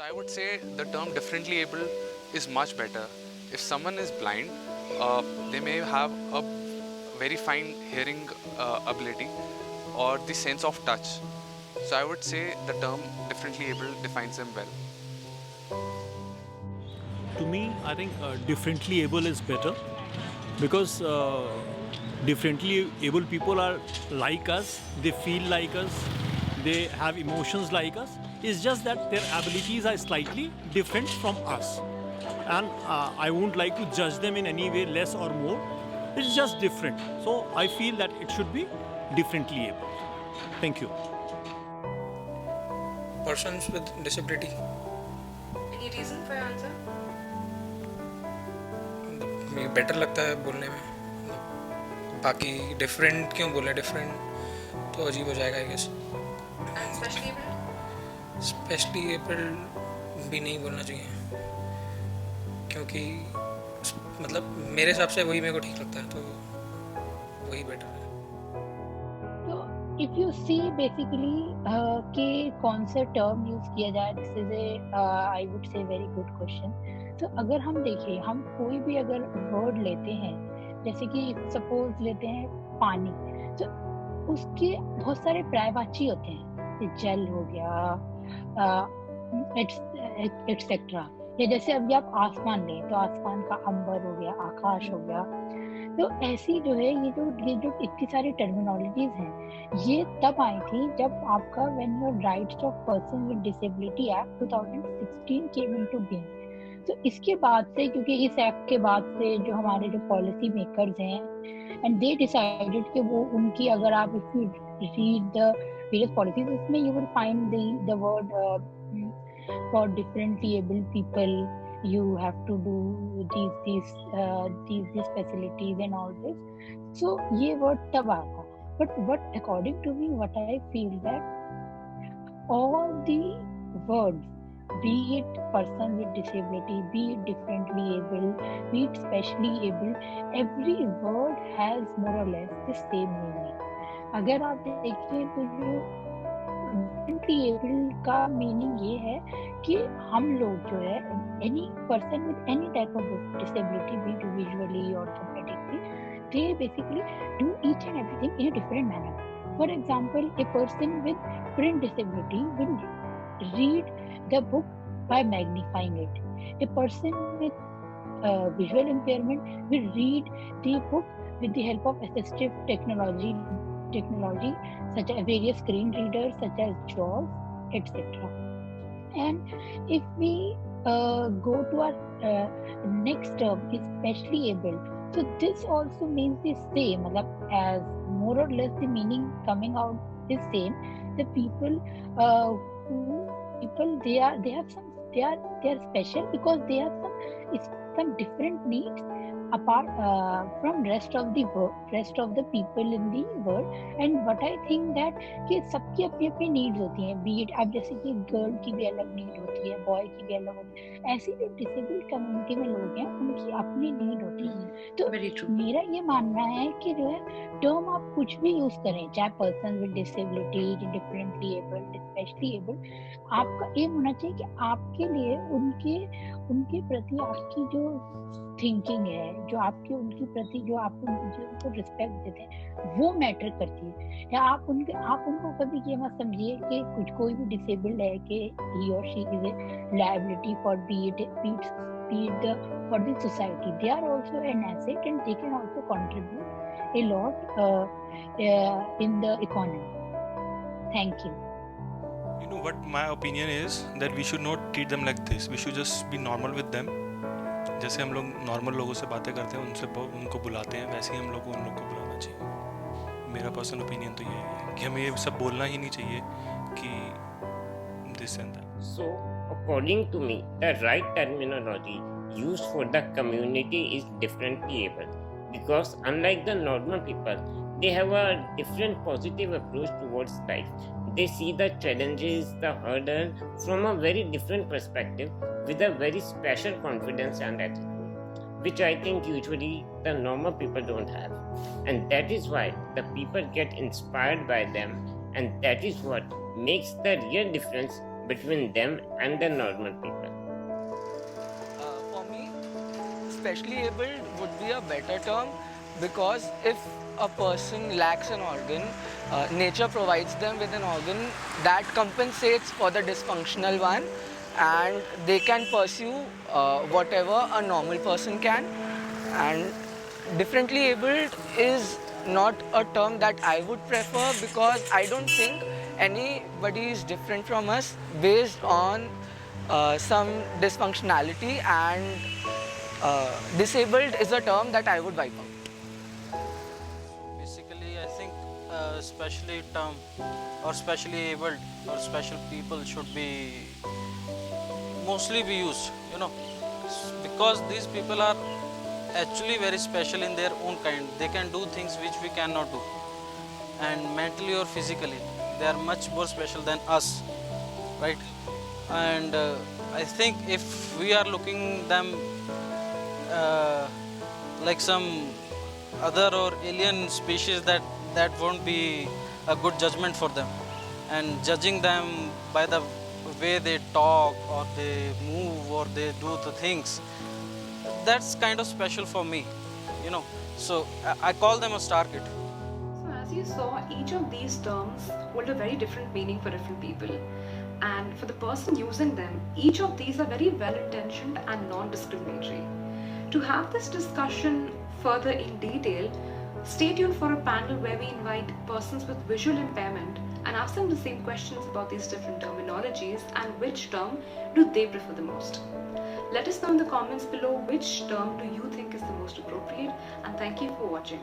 So I would say the term differently able is much better. If someone is blind, they may have a very fine hearing ability or the sense of touch. So I would say the term differently able defines them well. To me, I think differently able is better because differently able people are like us, they feel like us, they have emotions like us. It's just that their abilities are slightly different from us. And I won't like to judge them in any way, less or more. It's just different. So I feel that it should be differently able. Thank you. Persons with disability. Any reason for your answer? मुझे better लगता है बोलने में. बाकी different क्यों बोले, different तो अजीब हो जाएगा I guess. And especially able? Specially able भी नहीं बोलना चाहिए क्योंकि मतलब मेरे हिसाब से वही मेरे को ठीक लगता है, तो वही बेटर है. तो इफ यू सी बेसिकली कि कौन सा टर्म यूज किया जाए, this is a I would say very good question. तो अगर हम देखें, हम कोई भी अगर वर्ड लेते हैं, जैसे कि सपोज लेते हैं पानी, तो उसके बहुत सारे पर्यायवाची होते हैं, जल हो गया एटसेट्रा. या जैसे अभी आप आसमान लें तो आसमान का अंबर हो गया, आकाश हो गया. तो ऐसी जो है ये जो इतनी सारी टर्मिनोलॉजीज हैं, ये तब आई थी जब आपका when your rights of person with disability act 2016 came into being. तो इसके बाद से, क्योंकि इस एक्ट के बाद से जो हमारे जो पॉलिसी मेकर्स हैं एंड दे डिसाइडेड कि वो उनकी, अगर आप if you read the various policies, उसमें you will find the word for differently abled people you have to do these facilities and all this. So ये word तब आया था. But what according to me, what I feel that all the words, be it person with disability, be it differently able, be it specially able, every word has more or less the same meaning. अगर आप देखिए तो जो differently able का meaning ये है कि हम लोग जो है, any person with any type of disability, B it visually और orthopaedically, they basically do each and everything in a different manner. For example, a person with print disability will read the book by magnifying it. A person with visual impairment will read the book with the help of assistive technology such as various screen readers such as JAWS, etc. And if we go to our next term, especially able, so this also means the same, as more or less the meaning coming out is same. The people they are special because they have some different needs apart from rest of the people in the world. And what I think that कि सबकी अपनी अपनी needs होती हैं, B it, अब जैसे कि girl की भी अलग नीड होती है, बॉय की भी अलग होती है, ऐसी जो डिसेबल्ड कम्युनिटी में लोग हैं उनकी अपनी नीड होती है. तो मेरा ये मानना है कि जो है टर्म आप कुछ भी यूज करें, चाहे person with disability, differently abled, specially abled, आपका एम होना चाहिए कि आपके लिए उनके प्रति आपकी जो थिंकिंग है, जो आपके उनके प्रति जो उनको रिस्पेक्ट देते हैं, वो मैटर करती है. या आप उनको कभी ये मत समझिए कि कोई भी डिसेबल्ड है कि ही और she is a liability for for the society. They are also an asset and they can also contribute a lot in the economy. Thank you. You know what my opinion is, that we should not treat them like this. We should just be normal with them. जैसे हम लोग normal लोगों से बातें करते हैं, उनको बुलाते हैं, वैसे ही हम लोग को उन लोग को बुलाना चाहिए. मेरा पर्सनल ओपिनियन तो ये है कि हमें ये सब बोलना ही नहीं चाहिए कि this and that. So, according to me, the right terminology used for the community is differently able, because unlike the normal people, they have a different positive approach towards life. They see the challenges, the hurdle from a very different perspective, with a very special confidence and attitude, which I think usually the normal people don't have. And that is why the people get inspired by them, and that is what makes the real difference between them and the normal people. For me, specially abled would be a better term because if a person lacks an organ, nature provides them with an organ that compensates for the dysfunctional one, and they can pursue whatever a normal person can. And differently abled is not a term that I would prefer because I don't think anybody is different from us based on some dysfunctionality, and disabled is a term that I would wipe out. Basically, I think specially term or specially abled or special people should be mostly be used, because these people are actually very special in their own kind. They can do things which we cannot do, and mentally or physically they are much more special than us, right? And I think if we are looking them like some other or alien species, that won't be a good judgment for them. And judging them by the way they talk or they move or they do the things, that's kind of special for me, so I call them a star kid. So as you saw, each of these terms hold a very different meaning for different people. And for the person using them, each of these are very well intentioned and non-discriminatory. To have this discussion further in detail, stay tuned for a panel where we invite persons with visual impairment and ask them the same questions about these different terminologies and which term do they prefer the most. Let us know in the comments below which term do you think is the most appropriate, and thank you for watching.